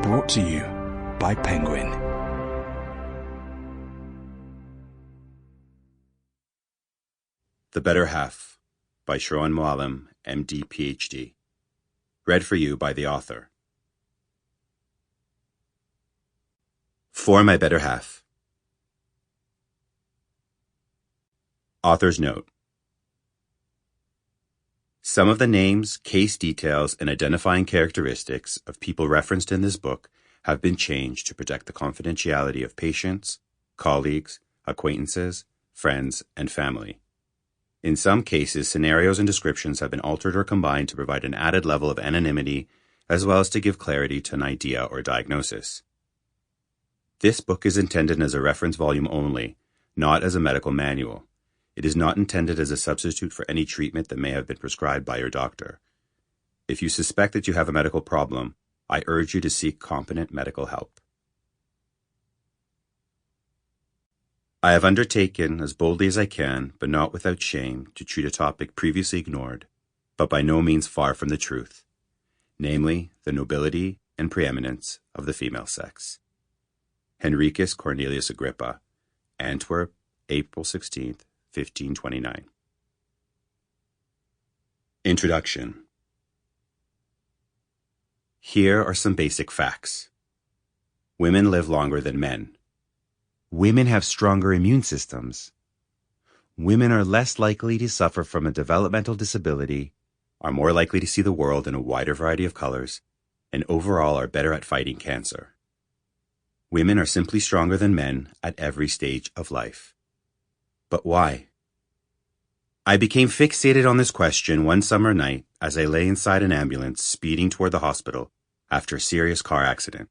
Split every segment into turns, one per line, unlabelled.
brought to you by Penguin.
The Better Half by Sharon Moalem, MD, PhD. Read for you by the author. For my better half. Author's note. Some of the names, case details, and identifying characteristics of people referenced in this book have been changed to protect the confidentiality of patients, colleagues, acquaintances, friends, and family. In some cases, scenarios and descriptions have been altered or combined to provide an added level of anonymity, as well as to give clarity to an idea or diagnosis. This book is intended as a reference volume only, not as a medical manual. It is not intended as a substitute for any treatment that may have been prescribed by your doctor. If you suspect that you have a medical problem, I urge you to seek competent medical help. I have undertaken, as boldly as I can, but not without shame, to treat a topic previously ignored, but by no means far from the truth, namely, the nobility and preeminence of the female sex. Henricus Cornelius Agrippa, Antwerp, April 16th, 1529. Introduction. Here are some basic facts. Women live longer than men. Women have stronger immune systems. Women are less likely to suffer from a developmental disability, are more likely to see the world in a wider variety of colors, and overall are better at fighting cancer. Women are simply stronger than men at every stage of life. But why? I became fixated on this question one summer night as I lay inside an ambulance speeding toward the hospital after a serious car accident.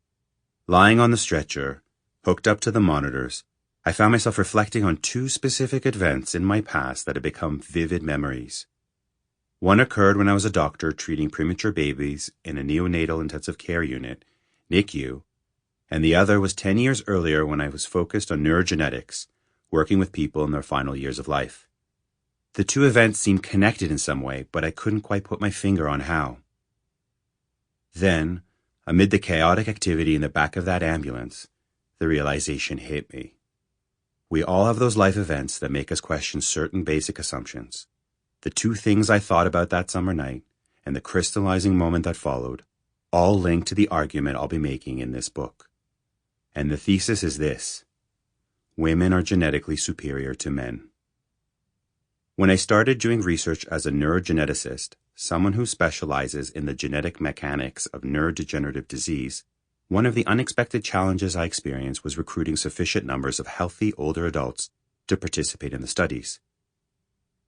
Lying on the stretcher, hooked up to the monitors, I found myself reflecting on two specific events in my past that had become vivid memories. One occurred when I was a doctor treating premature babies in a neonatal intensive care unit, NICU, and the other was 10 years earlier when I was focused on neurogenetics, working with people in their final years of life. The two events seemed connected in some way, but I couldn't quite put my finger on how. Then, amid the chaotic activity in the back of that ambulance, the realization hit me. We all have those life events that make us question certain basic assumptions. The two things I thought about that summer night, and the crystallizing moment that followed, all link to the argument I'll be making in this book. And the thesis is this: women are genetically superior to men. When I started doing research as a neurogeneticist, someone who specializes in the genetic mechanics of neurodegenerative disease, one of the unexpected challenges I experienced was recruiting sufficient numbers of healthy older adults to participate in the studies.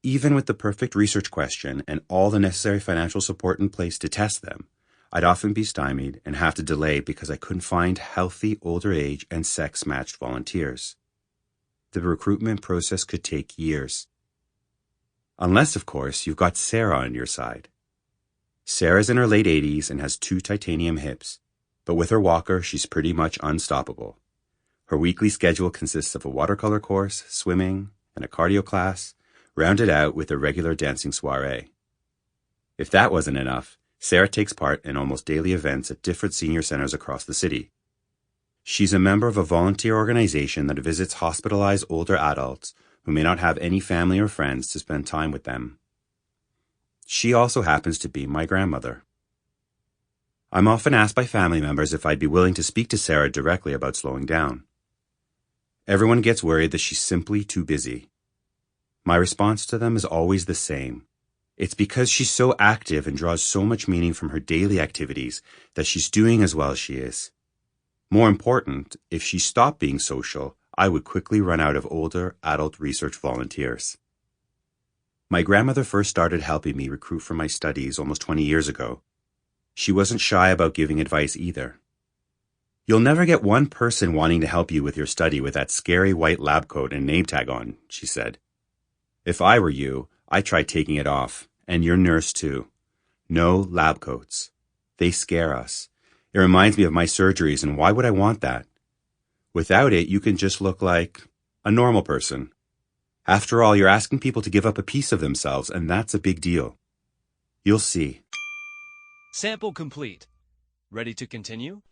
Even with the perfect research question and all the necessary financial support in place to test them, I'd often be stymied and have to delay because I couldn't find healthy older age and sex-matched volunteers. The recruitment process could take years. Unless, of course, you've got Sarah on your side. Sarah's in her late 80s and has 2 titanium hips, but with her walker, she's pretty much unstoppable. Her weekly schedule consists of a watercolor course, swimming, and a cardio class, rounded out with a regular dancing soiree. If that wasn't enough, Sarah takes part in almost daily events at different senior centers across the city. She's a member of a volunteer organization that visits hospitalized older adults who may not have any family or friends to spend time with them. She also happens to be my grandmother. I'm often asked by family members if I'd be willing to speak to Sarah directly about slowing down. Everyone gets worried that she's simply too busy. My response to them is always the same. It's because she's so active and draws so much meaning from her daily activities that she's doing as well as she is. More important, if she stopped being social, I would quickly run out of older adult research volunteers. My grandmother first started helping me recruit for my studies almost 20 years ago. She wasn't shy about giving advice either. "You'll never get one person wanting to help you with your study with that scary white lab coat and name tag on," she said. "If I were you, I'd try taking it off, and your nurse too. No lab coats. They scare us. It reminds me of my surgeries, and why would I want that? Without it, you can just look like a normal person. After all, you're asking people to give up a piece of themselves, and that's a big deal. You'll see."
Sample complete. Ready to continue?